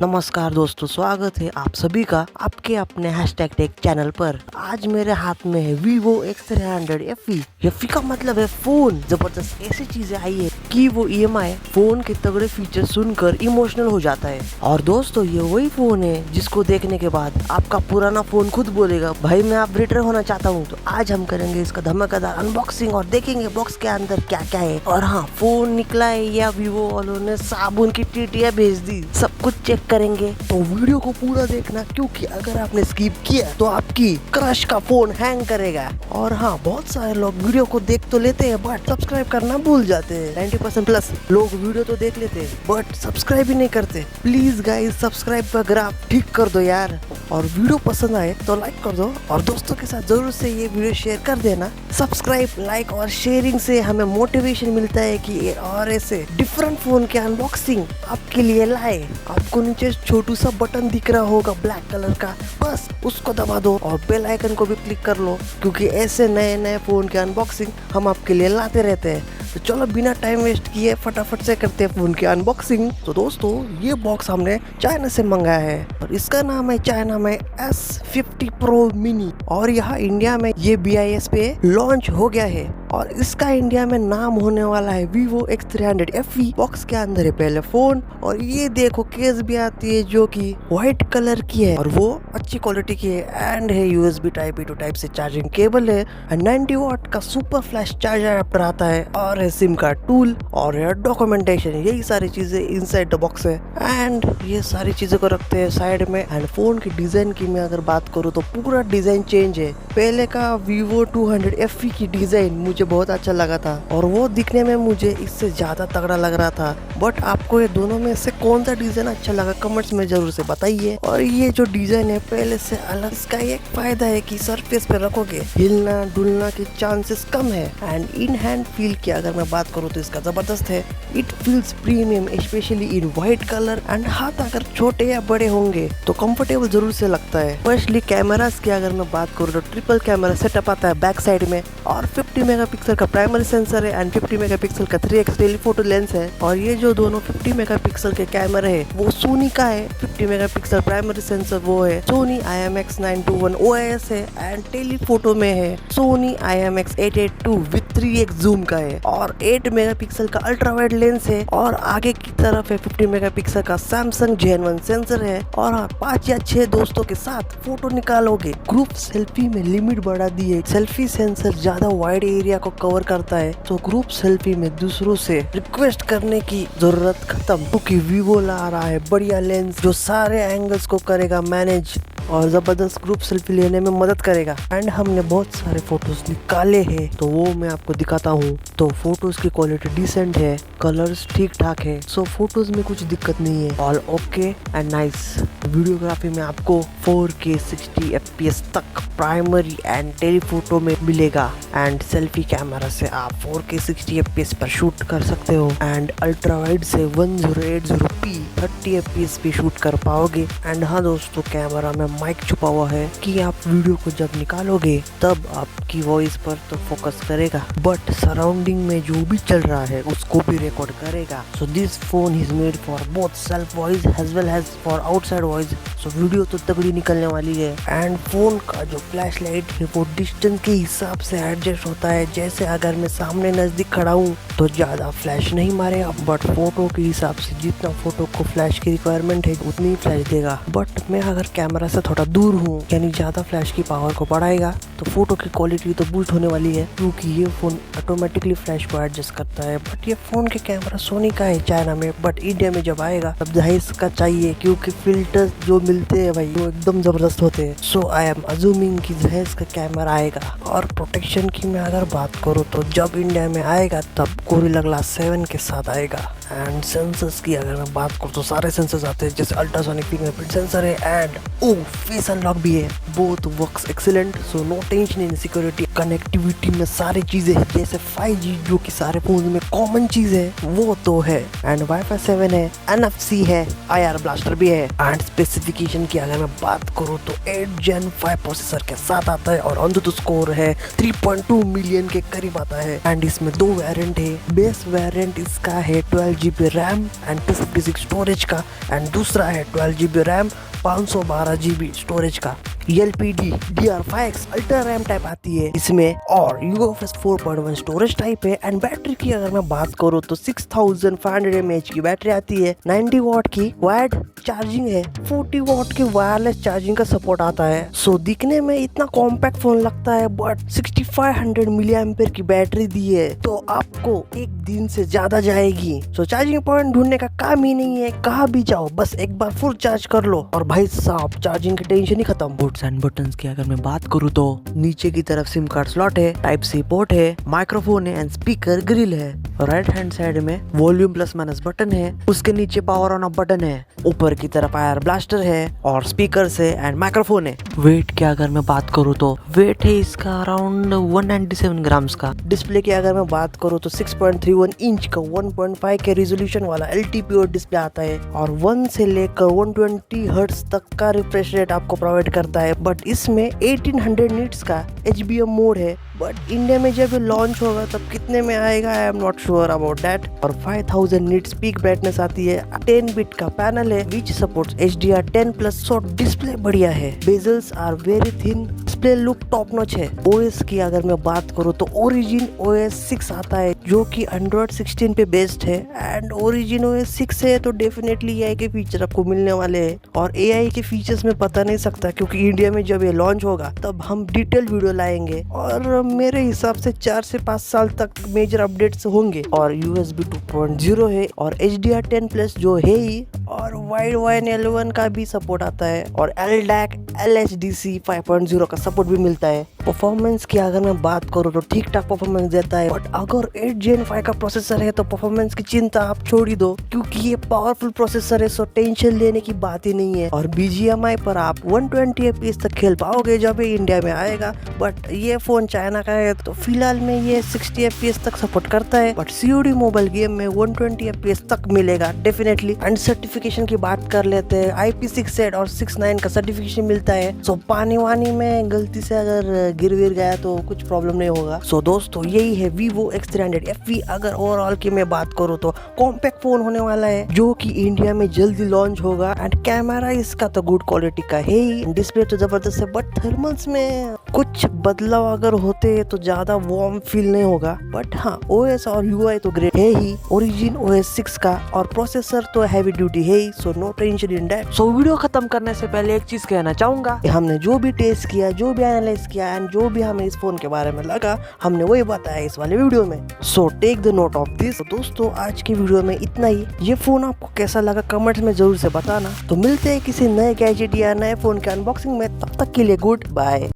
नमस्कार दोस्तों, स्वागत है आप सभी का आपके अपने हैशटैग टेक चैनल पर। आज मेरे हाथ में है Vivo X300 FE। FE का मतलब है फोन। जबरदस्त ऐसी चीजें आई है कि वो EMI फोन के तगड़े फीचर सुनकर इमोशनल हो जाता है। और दोस्तों, ये वही फोन है जिसको देखने के बाद आपका पुराना फोन खुद बोलेगा भाई मैं अपग्रेडर होना चाहता हूँ। तो आज हम करेंगे इसका धमाकेदार अनबॉक्सिंग और देखेंगे बॉक्स के अंदर क्या क्या है। और हाँ, फोन निकला है या Vivo वालों ने साबुन की टीटियां भेज दी, सब कुछ चेक करेंगे। तो वीडियो को पूरा देखना, क्योंकि अगर आपने स्किप किया तो आपकी क्रश का फोन हैंग करेगा। और हाँ, बहुत सारे लोग वीडियो को देख तो लेते हैं बट सब्सक्राइब करना भूल जाते हैं। 90% प्लस लोग वीडियो तो देख लेते हैं बट सब्सक्राइब ही नहीं करते। प्लीज गाइस, सब्सक्राइब का ग्राफ ठीक कर दो यार। और वीडियो पसंद आए तो लाइक कर दो और दोस्तों के साथ जरूर से ये वीडियो शेयर कर देना। सब्सक्राइब, लाइक और शेयरिंग से हमें मोटिवेशन मिलता है कि और ऐसे डिफरेंट फोन के अनबॉक्सिंग आपके लिए लाए। आपको नीचे छोटू सा बटन दिख रहा होगा ब्लैक कलर का, बस उसको दबा दो और बेल आइकन को भी क्लिक कर लो, क्योंकि ऐसे नए नए फोन के अनबॉक्सिंग हम आपके लिए लाते रहते हैं। तो चलो बिना टाइम वेस्ट किए फटाफट से करते हैं फोन की अनबॉक्सिंग। तो दोस्तों, ये बॉक्स हमने चाइना से मंगाया है और इसका नाम है चाइना में S50 Pro Mini। और यहाँ इंडिया में ये BIS पे लॉन्च हो गया है और इसका इंडिया में नाम होने वाला है Vivo X300 FE। बॉक्स के अंदर है पहले फोन और ये देखो केस भी आती है जो कि व्हाइट कलर की है और वो अच्छी क्वालिटी की है। एंड है USB Type-A to Type-C charging cable है, 90 वाट का सुपर फ्लैश चार्जर अडेप्टर आता है और है सिम कार्ड टूल और है डॉक्यूमेंटेशन। यही सारी चीजें इनसाइड द बॉक्स है। एंड ये सारी चीजों को रखते हैं साइड में। एंड फोन की डिजाइन की मैं अगर बात करूँ तो पूरा डिजाइन चेंज है। पहले का Vivo 200 FE की डिजाइन मुझे बहुत अच्छा लगा था और वो दिखने में मुझे इससे ज्यादा तगड़ा लग रहा था। बट आपको ये दोनों में से कौन सा डिजाइन अच्छा लगा कमेंट्स में जरूर से बताइए। और ये जो डिजाइन है पहले से अलग, इसका एक फायदा है कि सरफेस पे रखोगे हिलना डुलना के चांसेस कम है। एंड इन हैंड फील की अगर मैं बात करूँ तो इसका जबरदस्त है। It feels premium specially in white colour. And हाथ अगर छोटे या बड़े होंगे तो कंफर्टेबल जरूर से लगता है। स्पेशली कैमरास की अगर मैं बात करूँ तो ट्रिपल कैमरा सेटअप आता है बैक साइड में और 50 मेगापिक्सल का प्राइमरी सेंसर है एंड 50 मेगापिक्सल का 3x टेलीफोटो लेंस है। और ये जो दोनों 50 मेगापिक्सल के कैमरे है वो सोनी का है। 50 मेगापिक्सल प्राइमरी सेंसर वो है सोनी IMX921 OIS है एंड टेलीफोटो में है Soni IMX882 with 3x zoom का है। और 8 मेगापिक्सल का अल्ट्रा वाइड लेंस है और आगे की तरफ है 50 मेगापिक्सल का सैमसंग Gen1 सेंसर है। और हाँ, 5 या 6 दोस्तों के साथ फोटो निकालोगे। ग्रुप सेल्फी में लिमिट बढ़ा दी है। सेल्फी सेंसर ज्यादा वाइड एरिया को कवर करता है तो ग्रुप सेल्फी में दूसरों से रिक्वेस्ट करने की जरूरत खत्म, क्योंकि Vivo ला रहा है बढ़िया लेंस जो सारे एंगल्स को करेगा मैनेज और जबरदस्त ग्रुप सेल्फी लेने में मदद करेगा। एंड हमने बहुत सारे फोटोज निकाले हैं तो वो मैं आपको दिखाता हूँ। तो फोटोज की क्वालिटी डिसेंट है, कलर्स ठीक ठाक है, सो फोटोज में कुछ दिक्कत नहीं है। All okay and nice. Videography में आपको 4K 60 FPS तक प्राइमरी एंड टेलीफोटो में मिलेगा। एंड सेल्फी कैमरा से आप 4K 60 FPS पर शूट कर सकते हो एंड अल्ट्रा वाइड से 1080p 30 FPS पे शूट कर पाओगे। एंड हाँ दोस्तों, कैमरा में माइक छुपा हुआ है कि आप वीडियो को जब निकालोगे तब आपकी वॉइस पर तो फोकस करेगा बट सराउंडिंग में जो भी चल रहा है उसको भी रिकॉर्ड करेगा। So this phone is made for both self voice as well as for outside voice. So video तो तगड़ी निकलने वाली है। एंड फोन का जो फ्लैश लाइट है वो डिस्टेंस के हिसाब से एडजस्ट होता है। जैसे अगर मैं सामने नजदीक खड़ा हूँ तो ज्यादा फ्लैश नहीं मारेगा बट फोटो के हिसाब से जितना फोटो को फ्लैश की रिक्वायरमेंट है उतनी फ्लैश देगा। बट मैं अगर कैमरा से थोड़ा दूर हूँ यानी ज्यादा फ्लैश की पावर को बढ़ाएगा तो फोटो की क्वालिटी तो बूस्ट होने वाली है, क्योंकि ये फोन ऑटोमेटिकली फ्लैश को एडजस्ट करता है। बट ये फोन के कैमरा सोनी का है चाइना में, बट इंडिया में जब आएगा तब जाहिर का चाहिए, क्योंकि फिल्टर्स जो मिलते हैं भाई वो एकदम जबरदस्त होते हैं। सो आई एम अज्यूमिंग कि जाहिर का कैमरा आएगा। और प्रोटेक्शन की मैं अगर बात करूँ तो जब इंडिया में आएगा तब गोरिल्ला ग्लास 7 के साथ आएगा। एंड सेंसर्स की अगर मैं बात करूँ तो सारे सेंसर्स आते हैं, जैसे अल्ट्रासोनिक फिंगरप्रिंट सेंसर है एंड फेस अनलॉक भी है। Both works excellent, so no tension in security. Connectivity में सारी चीजें है जैसे 5G जो कि सारे फोन में कॉमन चीज है वो तो है, एंड Wi-Fi 7 है, NFC है, IR ब्लास्टर भी है। एंड स्पेसिफिकेशन की अगर मैं बात करूँ तो 8 Gen 5 प्रोसेसर के साथ आता है और अंतुतु स्कोर है 3.2 मिलियन के करीब आता है। एंड इसमें 2 वेरिएंट है। बेस वेरिएंट इसका है 12GB रैम एंड 256 स्टोरेज का, एंड दूसरा है 12GB रैम 512GB स्टोरेज का। LPD DDR5X ultra RAM type आती है इसमें, और UFS 4.1 स्टोरेज टाइप है। एंड बैटरी की अगर मैं बात करूँ तो 6500 mAh की बैटरी आती है, 90 वाट की वायर्ड चार्जिंग है, 40 वाट की वायरलेस चार्जिंग का सपोर्ट आता है। सो दिखने में इतना कॉम्पैक्ट फोन लगता है, बट 6500 mAh की बैटरी दी है तो आपको एक दिन से ज्यादा जाएगी। सो चार्जिंग पॉइंट ढूंढने का काम ही नहीं है, कहाँ भी जाओ बस एक बार फुल चार्ज कर लो और भाई साहब चार्जिंग की टेंशन ही खत्म। बूट्स एंड बटन्स की अगर मैं बात करूँ तो नीचे की तरफ सिम कार्ड स्लॉट है, टाइप सी पोर्ट है, माइक्रोफोन है एंड स्पीकर ग्रिल है। राइट हैंड साइड में वॉल्यूम प्लस माइनस बटन है, उसके नीचे पावर ऑन ऑफ बटन है, ऊपर की तरफ IR ब्लास्टर है और स्पीकर है एंड माइक्रोफोन है। वेट की अगर मैं बात करूँ तो वेट है इसका अराउंड 197 ग्राम्स का। डिस्प्ले की अगर मैं बात करूँ तो 6.31 इंच का 1.5 के रेजोल्यूशन वाला LTPO डिस्प्ले आता है और 1 से लेकर 120 हर्ट्ज तक का रिफ्रेश रेट आपको प्रोवाइड करता है। बट इसमें 1800 निट्स का HBM मोड है, बट इंडिया में जब ये लॉन्च होगा तब कितने में आएगा I am not sure about that. और 5000 निट्स पीक ब्राइटनेस आती है, 10 बिट का पैनल है which supports HDR10+। So display बढ़िया है, bezels are very thin, display look top notch है। OS की अगर मैं बात करूँ तो Origin OS 6 आता है जो कि Android 16 पे बेस्ड है, एंड Origin OS 6 है तो डेफिनेटली AI के फीचर आपको मिलने वाले हैं। और AI के फीचर्स में पता नहीं सकता क्योंकि इंडिया में जब ये लॉन्च होगा तब हम डिटेल वीडियो लाएंगे, और मेरे हिसाब से 4 से 5 साल तक मेजर अपडेट्स होंगे। और USB 2.0 है और HDR10+ जो है ही, और वाइड WAN का भी सपोर्ट आता है और LDAC LHDC 5.0 का सपोर्ट भी मिलता है। परफॉर्मेंस की अगर मैं बात करूँ तो ठीक ठाक परफॉर्मेंस देता है, बट अगर 8 Gen 5 का प्रोसेसर है तो परफॉर्मेंस की चिंता आप छोड़ ही दो क्योंकि ये पावरफुल प्रोसेसर है, सो टेंशन लेने की बात ही नहीं है। और BGMI पर आप 120 FPS तक खेल पाओगे जब ये इंडिया में आएगा, बट ये फोन चाइना का है तो फिलहाल में ये 60 FPS तक सपोर्ट करता है, बट COD मोबाइल गेम में 120 FPS तक मिलेगा डेफिनेटली। एंड सर्टिफिकेशन की बात कर लेते हैं, IP68 और 69 का सर्टिफिकेशन मिलता है। सो पानी वानी में गलती से अगर गिर गया तो कुछ प्रॉब्लम नहीं होगा। सो दोस्तों यही है Vivo X300 FE। अगर ओवरऑल की मैं बात करूँ तो कॉम्पैक्ट फोन होने वाला है जो कि इंडिया में जल्दी लॉन्च होगा, एंड कैमरा इसका तो गुड क्वालिटी का है ही, डिस्प्ले तो जबरदस्त है, बट थर्मल्स में कुछ बदलाव अगर होते तो ज्यादा वार्म फील नहीं होगा। बट हाँ OS और UI तो ग्रेट है ही, Origin OS 6 का, और प्रोसेसर तो हैवी ड्यूटी है ही, so no tension in that. So video खत्म करने से पहले एक चीज कहना चाहूंगा, हमने जो भी टेस्ट किया, जो भी एनालाइज किया एंड जो भी हमें इस फोन के बारे में लगा हमने वही बताया इस वाले वीडियो में। So take the note of this. दोस्तों आज की वीडियो में इतना ही। ये फोन आपको कैसा लगा कमेंट्स में जरूर से बताना। तो मिलते हैं किसी नए गैजेट या नए फोन के अनबॉक्सिंग में, तब तक के लिए गुड बाय।